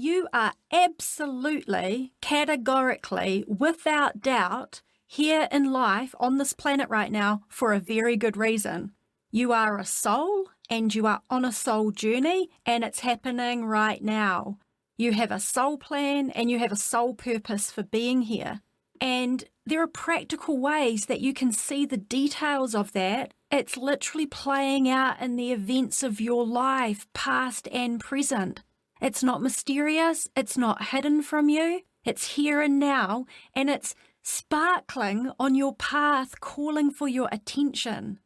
You are absolutely, categorically, without doubt, here in life on this planet right now for a very good reason. You are a soul and you are on a soul journey, and it's happening right now. You have a soul plan and you have a soul purpose for being here. And there are practical ways that you can see the details of that. It's literally playing out in the events of your life, past and present. It's not mysterious. It's not hidden from you. It's here and now, and it's sparkling on your path, calling for your attention.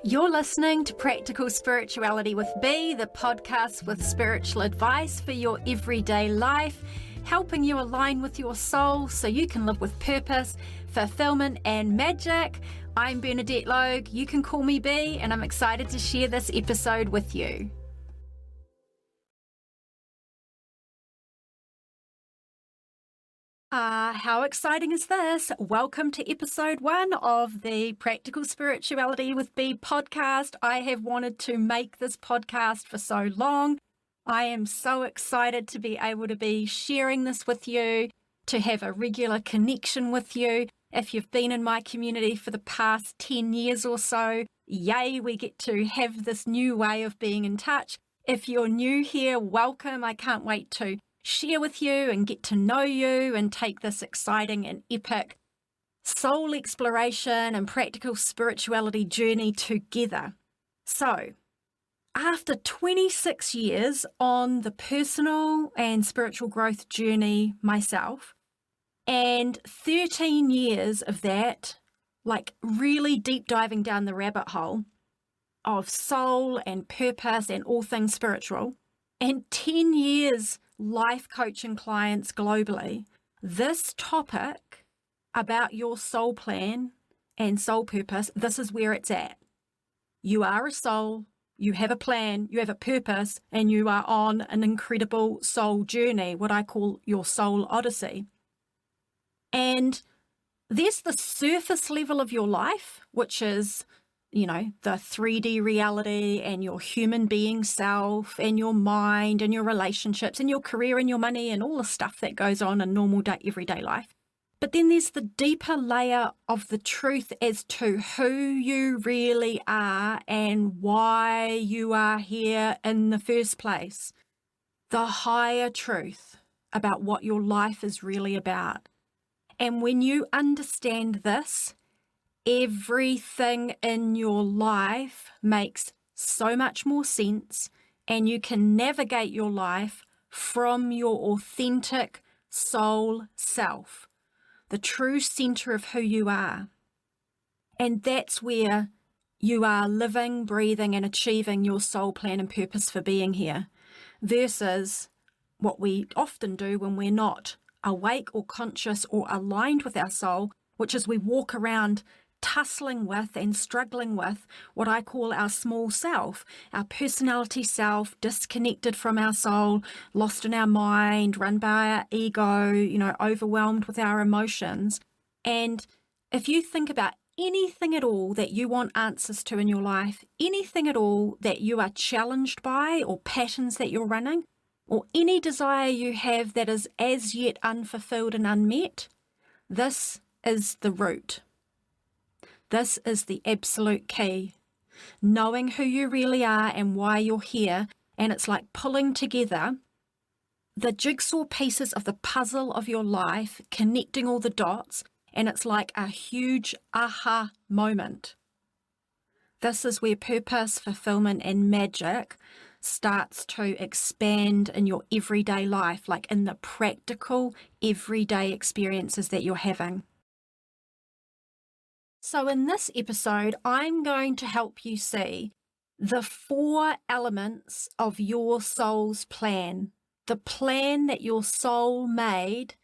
You're listening to Practical Spirituality with B, the podcast with spiritual advice for your everyday life, helping you align with your soul so you can live with purpose, fulfillment, and magic. I'm Bernadette Logue. You can call me B, and I'm excited to share this episode with you. How exciting is this? Welcome to episode 1 of the Practical Spirituality with B podcast. I have wanted to make this podcast for so long. I am so excited to be able to be sharing this with you, to have a regular connection with you. If you've been in my community for the past 10 years or so, yay, we get to have this new way of being in touch. If you're new here, welcome. I can't wait to share with you and get to know you and take this exciting and epic soul exploration and practical spirituality journey together. So, after 26 years on the personal and spiritual growth journey myself, and 13 years of that, like really deep diving down the rabbit hole of soul and purpose and all things spiritual, and 10 years life coaching clients globally, this topic about your soul plan and soul purpose, this is where it's at. You are a soul, you have a plan, you have a purpose, and you are on an incredible soul journey, what I call your soul odyssey. And there's the surface level of your life, which is the 3D reality and your human being self and your mind and your relationships and your career and your money and all the stuff that goes on in normal everyday life. But then there's the deeper layer of the truth as to who you really are and why you are here in the first place. The higher truth about what your life is really about. And when you understand this, everything in your life makes so much more sense, and you can navigate your life from your authentic soul self, the true center of who you are. And that's where you are living, breathing, and achieving your soul plan and purpose for being here, versus what we often do when we're not awake or conscious or aligned with our soul, which is we walk around tussling with and struggling with what I call our small self, our personality self, disconnected from our soul, lost in our mind, run by our ego, overwhelmed with our emotions. And if you think about anything at all that you want answers to in your life, anything at all that you are challenged by or patterns that you're running, or any desire you have that is as yet unfulfilled and unmet, this is the root. This is the absolute key. Knowing who you really are and why you're here, and it's like pulling together the jigsaw pieces of the puzzle of your life, connecting all the dots, and it's like a huge aha moment. This is where purpose, fulfillment, and magic starts to expand in your everyday life, like in the practical, everyday experiences that you're having. So in this episode, I'm going to help you see the 4 elements of your soul's plan, the plan that your soul made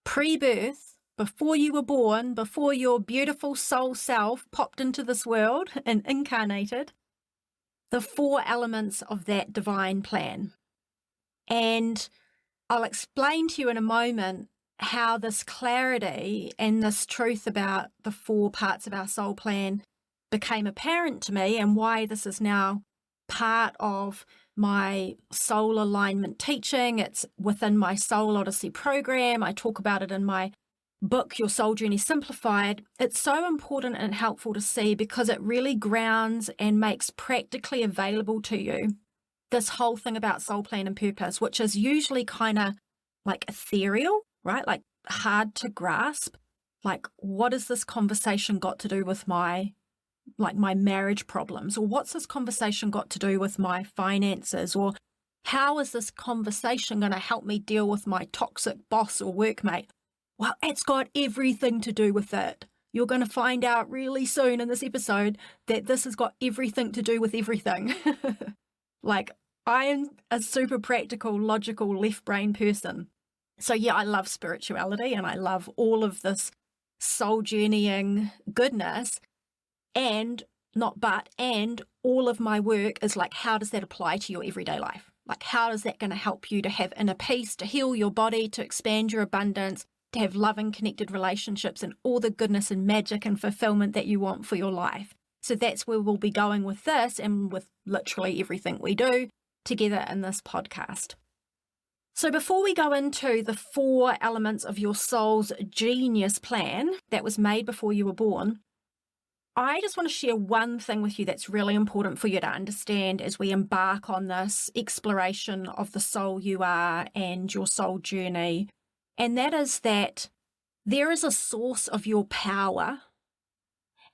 pre-birth, before you were born, before your beautiful soul self popped into this world and incarnated, the 4 elements of that divine plan. And I'll explain to you in a moment how this clarity and this truth about the 4 parts of our soul plan became apparent to me, and why this is now part of my soul alignment teaching. It's within my Soul Odyssey program. I talk about it in my book, Your Soul Journey Simplified. It's so important and helpful to see, because it really grounds and makes practically available to you this whole thing about soul plan and purpose, which is usually kind of like ethereal, right? Like hard to grasp. Like, what has this conversation got to do with my marriage problems? Or what's this conversation got to do with my finances? Or how is this conversation going to help me deal with my toxic boss or workmate? Well, it's got everything to do with it. You're going to find out really soon in this episode that this has got everything to do with everything. Like, I am a super practical, logical, left brain person. So yeah, I love spirituality and I love all of this soul journeying goodness, and all of my work is like, how does that apply to your everyday life? Like, how is that going to help you to have inner peace, to heal your body, to expand your abundance, to have loving, connected relationships, and all the goodness and magic and fulfillment that you want for your life. So that's where we'll be going with this, and with literally everything we do together in this podcast. So before we go into the 4 elements of your soul's genius plan that was made before you were born, I just want to share one thing with you that's really important for you to understand as we embark on this exploration of the soul you are and your soul journey. And that is that there is a source of your power,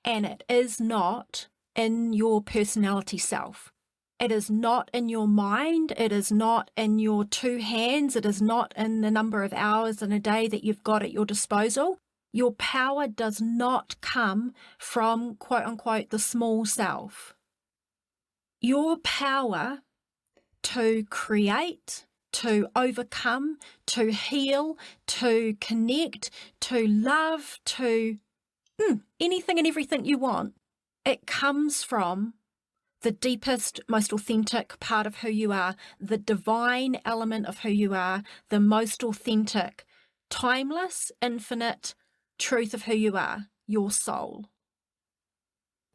and it is not in your personality self. It is not in your mind. It is not in your 2 hands. It is not in the number of hours in a day that you've got at your disposal. Your power does not come from, quote unquote, the small self. Your power to create, to overcome, to heal, to connect, to love, to anything and everything you want, it comes from the deepest, most authentic part of who you are, the divine element of who you are, the most authentic, timeless, infinite truth of who you are, your soul.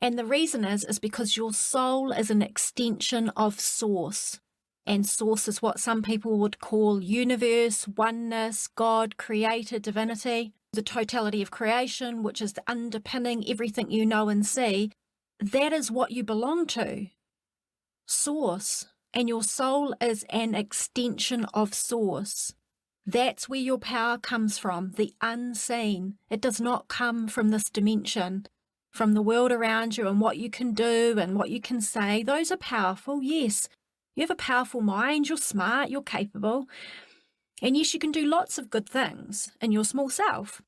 And the reason is because your soul is an extension of source. And source is what some people would call universe, oneness, God, creator, divinity, the totality of creation, which is the underpinning everything you know and see. That is what you belong to, source. And your soul is an extension of source. That's where your power comes from, the unseen. It does not come from this dimension, from the world around you and what you can do and what you can say. Those are powerful, yes. You have a powerful mind, you're smart, you're capable. And yes, you can do lots of good things in your small self.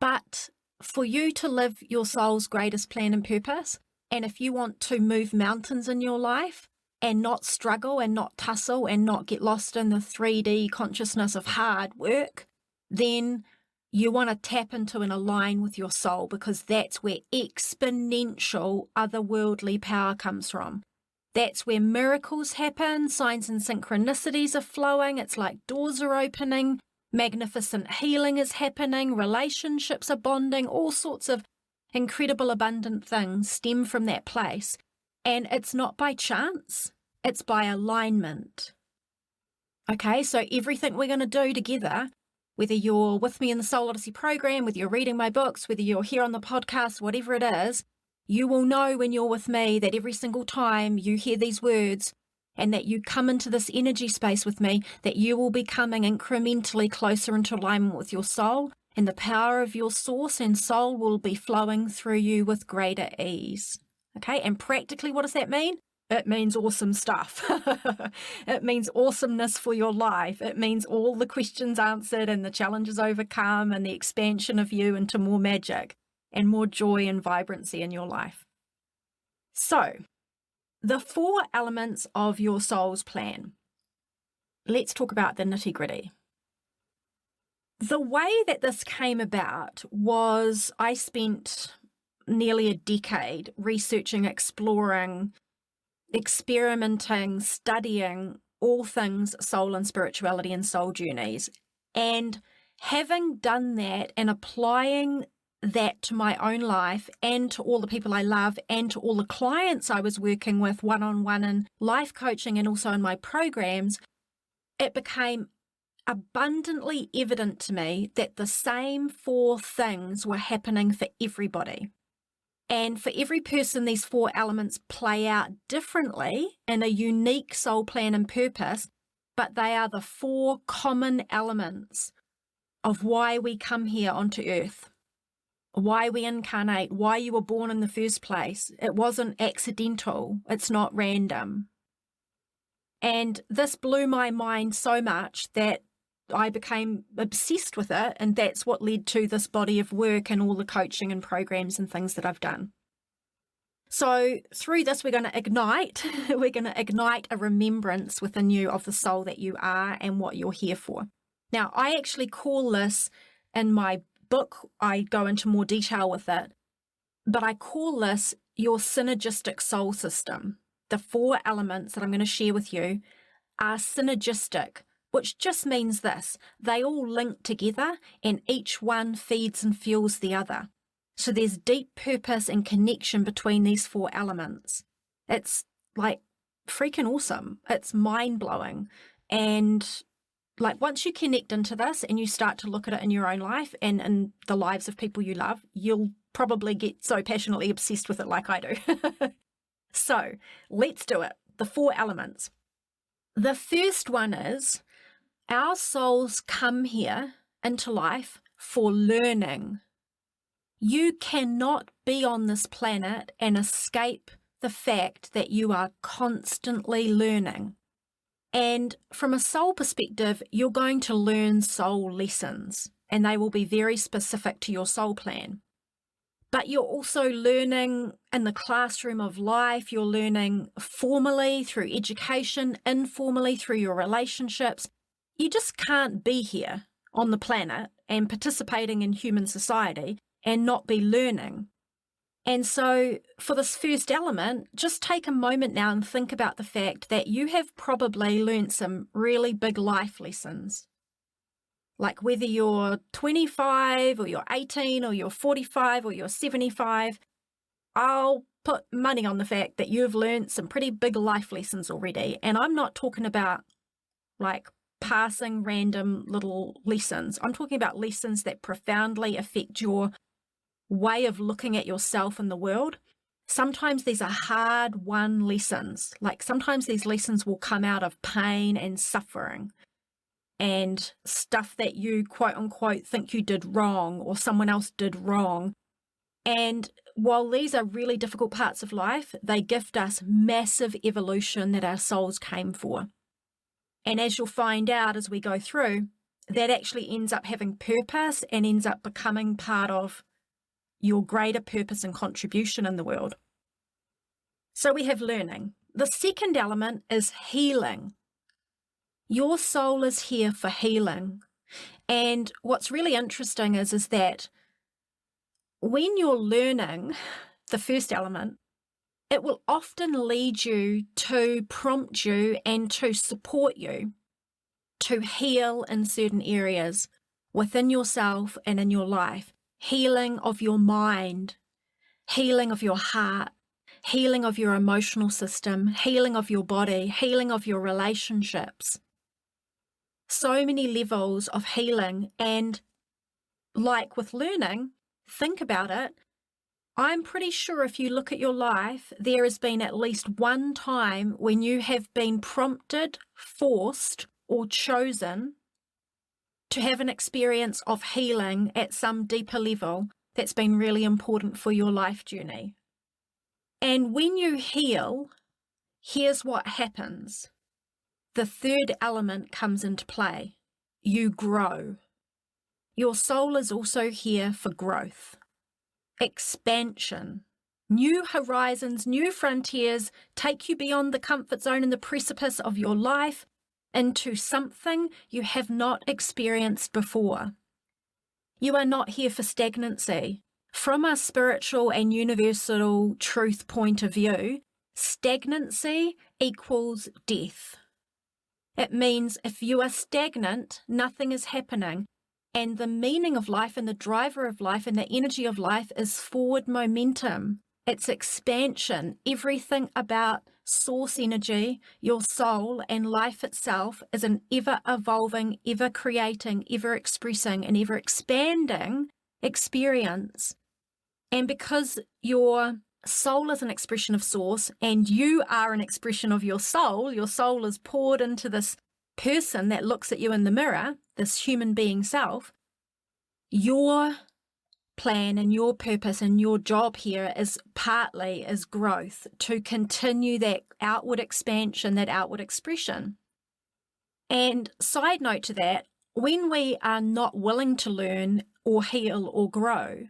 But for you to live your soul's greatest plan and purpose, and if you want to move mountains in your life and not struggle and not tussle and not get lost in the 3D consciousness of hard work, then you want to tap into and align with your soul, because that's where exponential otherworldly power comes from. That's where miracles happen, signs and synchronicities are flowing, it's like doors are opening, magnificent healing is happening, relationships are bonding, all sorts of incredible abundant things stem from that place. And it's not by chance, it's by alignment. Okay, so everything we're going to do together, whether you're with me in the Soul Odyssey program, whether you're reading my books, whether you're here on the podcast, whatever it is, you will know when you're with me that every single time you hear these words and that you come into this energy space with me, that you will be coming incrementally closer into alignment with your soul, and the power of your source and soul will be flowing through you with greater ease. Okay, and practically what does that mean? It means awesome stuff. It means awesomeness for your life. It means all the questions answered and the challenges overcome and the expansion of you into more magic and more joy and vibrancy in your life. So, the 4 elements of your soul's plan. Let's talk about the nitty-gritty. The way that this came about was I spent nearly a decade researching, exploring, experimenting, studying all things soul and spirituality and soul journeys. And having done that and applying that to my own life and to all the people I love and to all the clients I was working with one-on-one in life coaching and also in my programs, it became abundantly evident to me that the same 4 things were happening for everybody. And for every person, these 4 elements play out differently in a unique soul plan and purpose, but they are the 4 common elements of why we come here onto earth, why we incarnate, why you were born in the first place. It wasn't accidental. It's not random. And this blew my mind so much that I became obsessed with it, and that's what led to this body of work and all the coaching and programs and things that I've done. So through this, we're going to ignite a remembrance within you of the soul that you are and what you're here for. Now, I actually call this, in my book, I go into more detail with it, but I call this your synergistic soul system. The 4 elements that I'm going to share with you are synergistic, which just means this: they all link together and each one feeds and fuels the other. So there's deep purpose and connection between these 4 elements. It's like freaking awesome. It's mind-blowing. And like once you connect into this and you start to look at it in your own life and in the lives of people you love, you'll probably get so passionately obsessed with it like I do. So let's do it. The 4 elements. The first one is our souls come here into life for learning. You cannot be on this planet and escape the fact that you are constantly learning. And from a soul perspective, you're going to learn soul lessons, and they will be very specific to your soul plan. But you're also learning in the classroom of life. You're learning formally through education, informally through your relationships. You just can't be here on the planet and participating in human society and not be learning. And so for this first element, just take a moment now and think about the fact that you have probably learned some really big life lessons. Like whether you're 25 or you're 18 or you're 45 or you're 75, I'll put money on the fact that you've learned some pretty big life lessons already. And I'm not talking about like passing random little lessons. I'm talking about lessons that profoundly affect your way of looking at yourself and the world. Sometimes these are hard-won lessons. Like sometimes these lessons will come out of pain and suffering and stuff that you quote unquote think you did wrong or someone else did wrong. And while these are really difficult parts of life, they gift us massive evolution that our souls came for. And as you'll find out as we go through, that actually ends up having purpose and ends up becoming part of your greater purpose and contribution in the world. So we have learning. The second element is healing. Your soul is here for healing. And what's really interesting is that when you're learning the first element, it will often lead you to prompt you and to support you to heal in certain areas within yourself and in your life. Healing of your mind, healing of your heart, healing of your emotional system, healing of your body, healing of your relationships. So many levels of healing. And like with learning, think about it. I'm pretty sure if you look at your life, there has been at least one time when you have been prompted, forced, or chosen to have an experience of healing at some deeper level that's been really important for your life journey. And when you heal, here's what happens. The third element comes into play. You grow. Your soul is also here for growth, expansion, new horizons, new frontiers, take you beyond the comfort zone and the precipice of your life into something you have not experienced before. You are not here for stagnancy. From a spiritual and universal truth point of view, stagnancy equals death. It means if you are stagnant, nothing is happening. And the meaning of life and the driver of life and the energy of life is forward momentum. It's expansion. Everything about source energy, your soul, and life itself is an ever-evolving, ever-creating, ever-expressing, and ever-expanding experience. And because your soul is an expression of source and you are an expression of your soul is poured into this person that looks at you in the mirror, this human being self, your plan and your purpose and your job here is growth, to continue that outward expansion, that outward expression. And side note to that, when we are not willing to learn or heal or grow,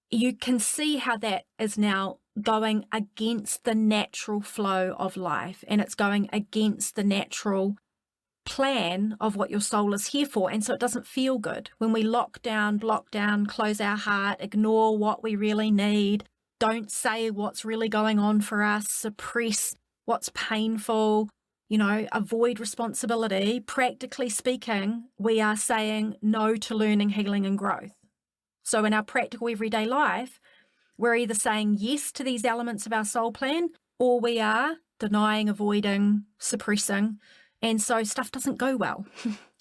you can see how that is now going against the natural flow of life, and it's going against the natural plan of what your soul is here for. And so it doesn't feel good when we lock down, block down, close our heart, ignore what we really need, don't say what's really going on for us, suppress what's painful, avoid responsibility. Practically speaking, we are saying no to learning, healing, and growth. So in our practical everyday life, we're either saying yes to these elements of our soul plan, or we are denying, avoiding, suppressing. And so stuff doesn't go well,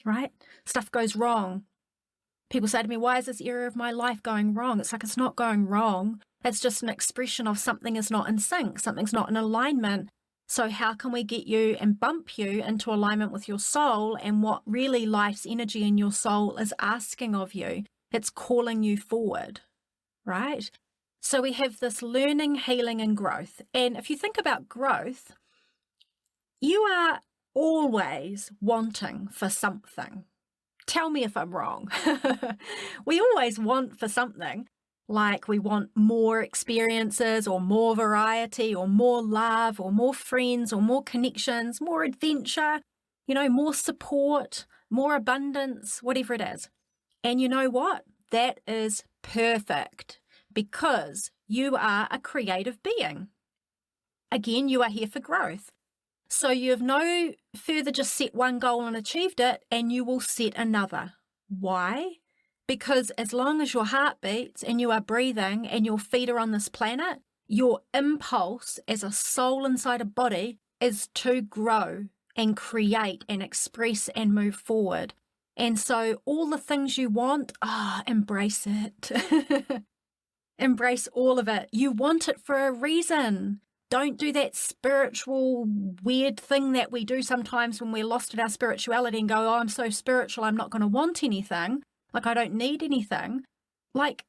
right? Stuff goes wrong. People say to me, why is this area of my life going wrong? It's like, it's not going wrong. It's just an expression of something is not in sync. Something's not in alignment. So how can we get you and bump you into alignment with your soul and what really life's energy in your soul is asking of you? It's calling you forward, right? So we have this learning, healing, and growth. And if you think about growth, you are always wanting for something. Tell me if I'm wrong. We always want for something, like we want more experiences or more variety or more love or more friends or more connections, more adventure, more support, more abundance, whatever it is. And you know what? That is perfect, because you are a creative being. Again, you are here for growth. So you have no further just set one goal and achieved it, and you will set another. Why? Because as long as your heart beats and you are breathing and your feet are on this planet, your impulse as a soul inside a body is to grow and create and express and move forward. And so all the things you want, embrace it. Embrace all of it. You want it for a reason. Don't do that spiritual weird thing that we do sometimes when we're lost in our spirituality and go, I'm so spiritual, I'm not going to want anything. Like, I don't need anything. Like,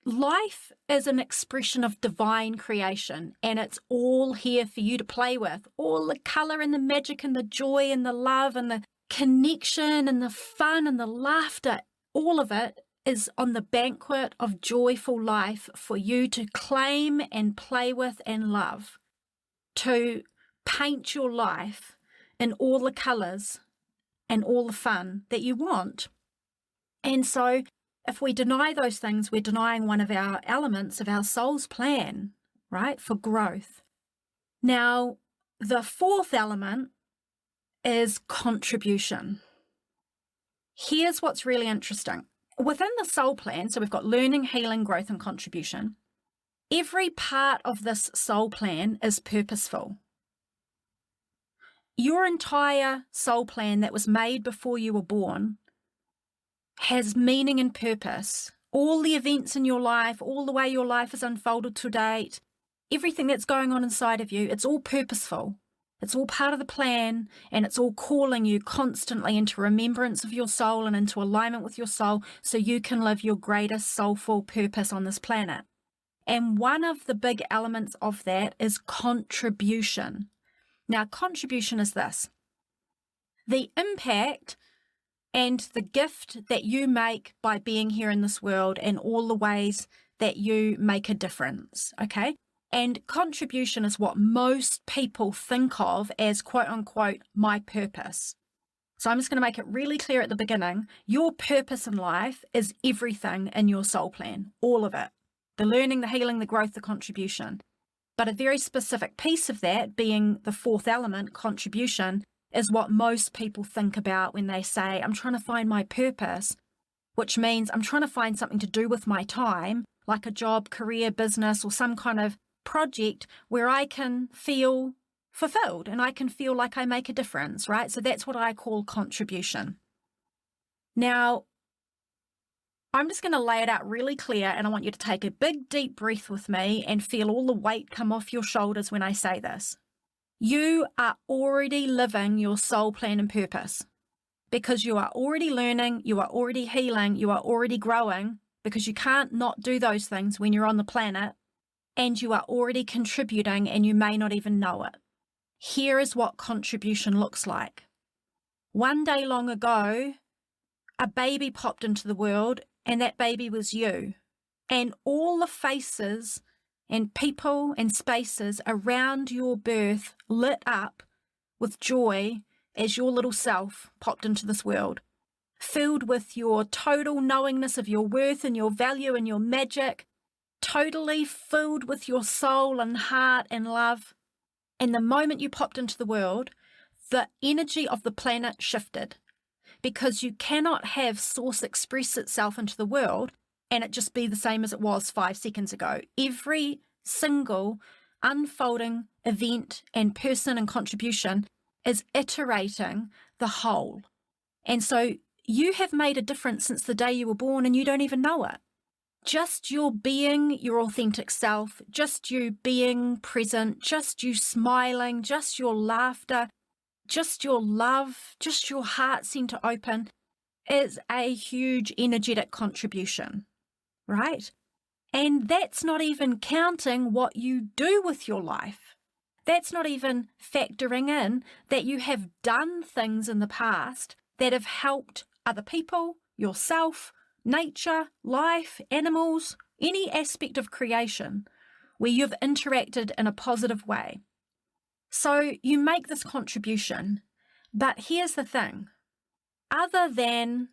life is an expression of divine creation, and it's all here for you to play with. All the color and the magic and the joy and the love and the connection and the fun and the laughter, all of it is on the banquet of joyful life for you to claim and play with and love, to paint your life in all the colors and all the fun that you want. And so if we deny those things, we're denying one of our elements of our soul's plan, right, for growth. Now, the fourth element is contribution. Here's what's really interesting. Within the soul plan, so we've got learning, healing, growth, and contribution. Every part of this soul plan is purposeful. Your entire soul plan that was made before you were born has meaning and purpose. All the events in your life, all the way your life has unfolded to date, everything that's going on inside of you, it's all purposeful. It's all part of the plan, and it's all calling you constantly into remembrance of your soul and into alignment with your soul so you can live your greatest soulful purpose on this planet. And one of the big elements of that is contribution. Now, contribution is this: the impact and the gift that you make by being here in this world and all the ways that you make a difference, okay? And contribution is what most people think of as, quote unquote, my purpose. So I'm just going to make it really clear at the beginning. Your purpose in life is everything in your soul plan, all of it. The learning, the healing, the growth, the contribution. But a very specific piece of that, being the fourth element, contribution, is what most people think about when they say, I'm trying to find my purpose, which means I'm trying to find something to do with my time, like a job, career, business, or some kind of project where I can feel fulfilled and I can feel like I make a difference, right? So that's what I call contribution. Now, I'm just going to lay it out really clear, and I want you to take a big, deep breath with me and feel all the weight come off your shoulders when I say this. You are already living your soul plan and purpose because you are already learning, you are already healing, you are already growing, because you can't not do those things when you're on the planet, and you are already contributing and you may not even know it. Here is what contribution looks like. One day long ago, a baby popped into the world, and that baby was you. And all the faces and people and spaces around your birth lit up with joy as your little self popped into this world, filled with your total knowingness of your worth and your value and your magic, totally filled with your soul and heart and love. And the moment you popped into the world, the energy of the planet shifted, because you cannot have source express itself into the world and it just be the same as it was 5 seconds ago. Every single unfolding event and person and contribution is iterating the whole. And so you have made a difference since the day you were born and you don't even know it. Just your being your authentic self, just you being present, just you smiling, just your laughter, just your love, just your heart center open is a huge energetic contribution, right? And that's not even counting what you do with your life. That's not even factoring in that you have done things in the past that have helped other people, yourself, nature, life, animals, any aspect of creation where you've interacted in a positive way. So you make this contribution, but here's the thing. Other than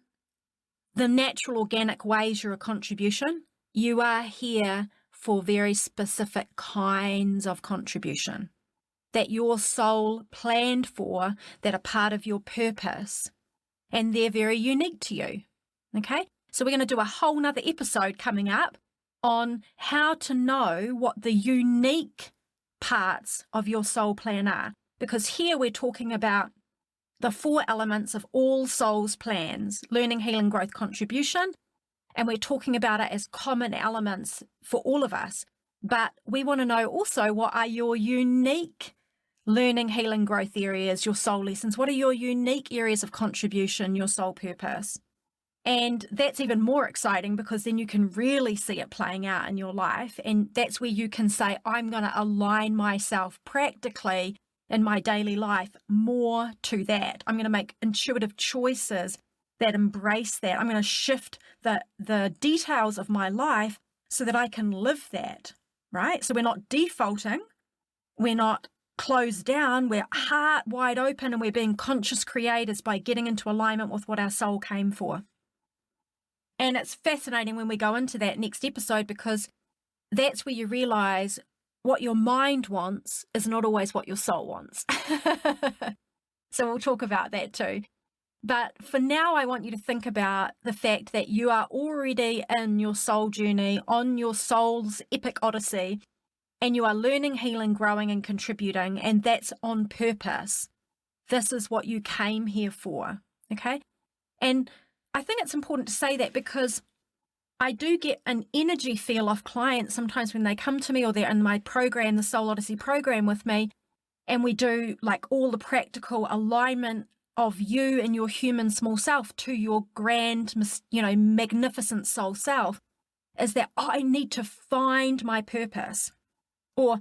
the natural organic ways you're a contribution, you are here for very specific kinds of contribution that your soul planned for, that are part of your purpose, and they're very unique to you, okay? So we're going to do a whole nother episode coming up on how to know what the unique parts of your soul plan are, because here we're talking about the 4 elements of all souls plans: learning, healing, growth, contribution, and we're talking about it as common elements for all of us. But we want to know also, what are your unique learning, healing, growth areas, your soul lessons? What are your unique areas of contribution, your soul purpose? And that's even more exciting, because then you can really see it playing out in your life. And that's where you can say, I'm going to align myself practically in my daily life more to that. I'm going to make intuitive choices that embrace that. I'm going to shift the details of my life so that I can live that, right? So we're not defaulting. We're not closed down. We're heart wide open, and we're being conscious creators by getting into alignment with what our soul came for. And it's fascinating when we go into that next episode, because that's where you realize what your mind wants is not always what your soul wants. So we'll talk about that too. But for now, I want you to think about the fact that you are already in your soul journey, on your soul's epic odyssey, and you are learning, healing, growing, and contributing, and that's on purpose. This is what you came here for, okay? And I think it's important to say that, because I do get an energy feel off clients sometimes when they come to me, or they're in my program, the Soul Odyssey program with me, and we do like all the practical alignment of you and your human small self to your grand, magnificent soul self, is that, oh, I need to find my purpose, or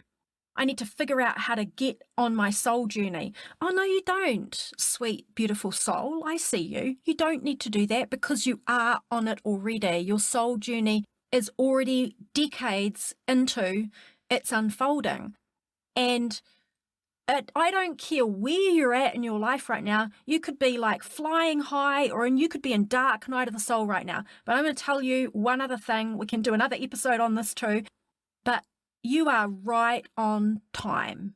I need to figure out how to get on my soul journey. Oh, no, you don't, sweet, beautiful soul. I see you. You don't need to do that, because you are on it already. Your soul journey is already decades into its unfolding. And I don't care where you're at in your life right now. You could be like flying high, or you could be in dark night of the soul right now. But I'm going to tell you one other thing. We can do another episode on this too. But you are right on time.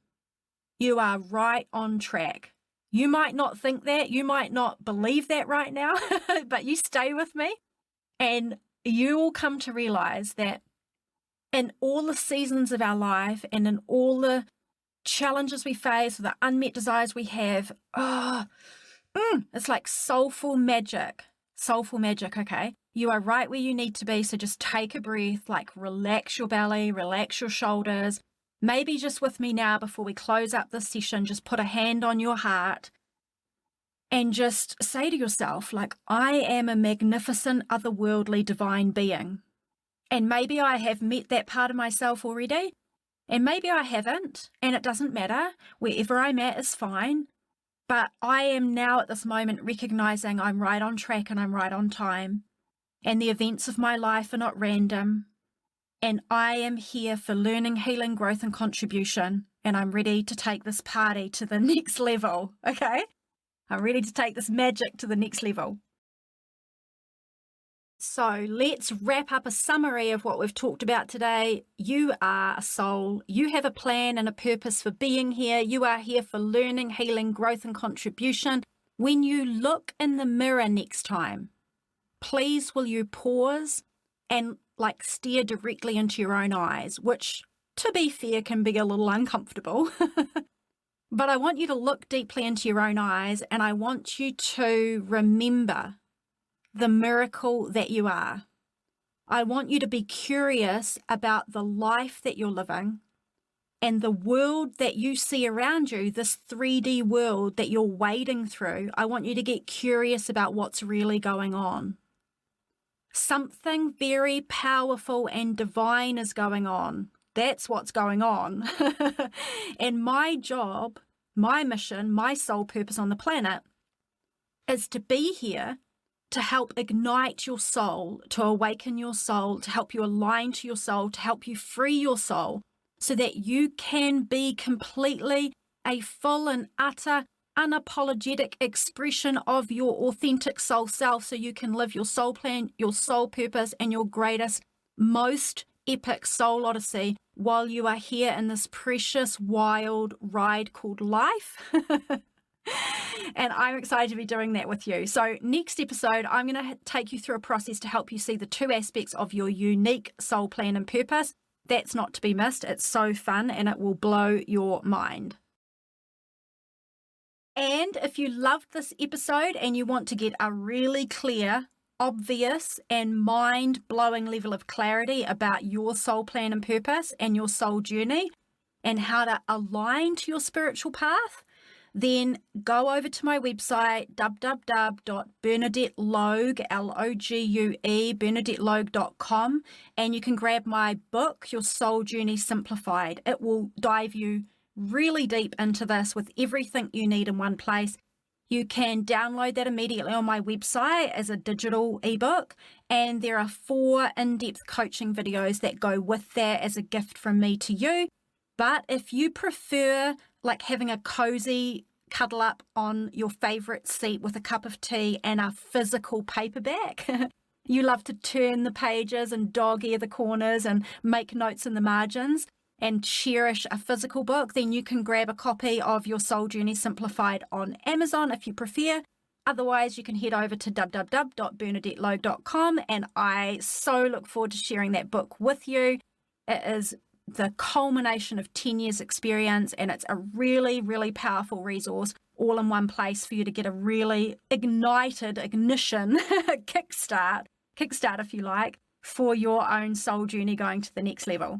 You are right on track. You might not think that, you might not believe that right now, but you stay with me and you will come to realize that in all the seasons of our life and in all the challenges we face, the unmet desires we have, it's like soulful magic, okay? You are right where you need to be, so just take a breath, like relax your belly, relax your shoulders. Maybe just with me now before we close up this session, just put a hand on your heart and just say to yourself, like, I am a magnificent, otherworldly, divine being. And maybe I have met that part of myself already, and maybe I haven't, and it doesn't matter. Wherever I'm at is fine. But I am now at this moment recognizing I'm right on track and I'm right on time. And the events of my life are not random. And I am here for learning, healing, growth, and contribution. And I'm ready to take this party to the next level, okay? I'm ready to take this magic to the next level. So let's wrap up a summary of what we've talked about today. You are a soul. You have a plan and a purpose for being here. You are here for learning, healing, growth, and contribution. When you look in the mirror next time, please will you pause and stare directly into your own eyes, which, to be fair, can be a little uncomfortable. But I want you to look deeply into your own eyes, and I want you to remember the miracle that you are. I want you to be curious about the life that you're living and the world that you see around you, this 3D world that you're wading through. I want you to get curious about what's really going on. Something very powerful and divine is going on. That's what's going on. And my job, my mission, my sole purpose on the planet is to be here to help ignite your soul, to awaken your soul, to help you align to your soul, to help you free your soul so that you can be completely a full and utter, unapologetic expression of your authentic soul self so you can live your soul plan, your soul purpose, and your greatest, most epic soul odyssey while you are here in this precious, wild ride called life. And I'm excited to be doing that with you. So next episode, I'm going to take you through a process to help you see the two aspects of your unique soul plan and purpose. That's not to be missed. It's so fun and it will blow your mind. And if you loved this episode and you want to get a really clear, obvious and mind-blowing level of clarity about your soul plan and purpose and your soul journey and how to align to your spiritual path, then go over to my website, www.bernadettelogue, L-O-G-U-E, bernadettelogue.com, and you can grab my book, Your Soul Journey Simplified. It will dive you really deep into this with everything you need in one place. You can download that immediately on my website as a digital ebook, and there are 4 in-depth coaching videos that go with that as a gift from me to you. But if you prefer having a cozy cuddle up on your favorite seat with a cup of tea and a physical paperback, you love to turn the pages and dog ear the corners and make notes in the margins and cherish a physical book, then you can grab a copy of Your Soul Journey Simplified on Amazon if you prefer. Otherwise, you can head over to www.bernadettelogue.com, and I so look forward to sharing that book with you. It is the culmination of 10 years experience, and it's a really, really powerful resource all in one place for you to get a really ignition, kickstart if you like, for your own soul journey going to the next level.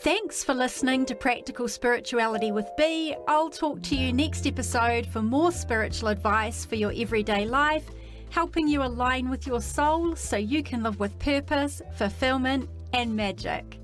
Thanks for listening to Practical Spirituality with Bea. I'll talk to you next episode for more spiritual advice for your everyday life, helping you align with your soul so you can live with purpose, fulfillment, and magic.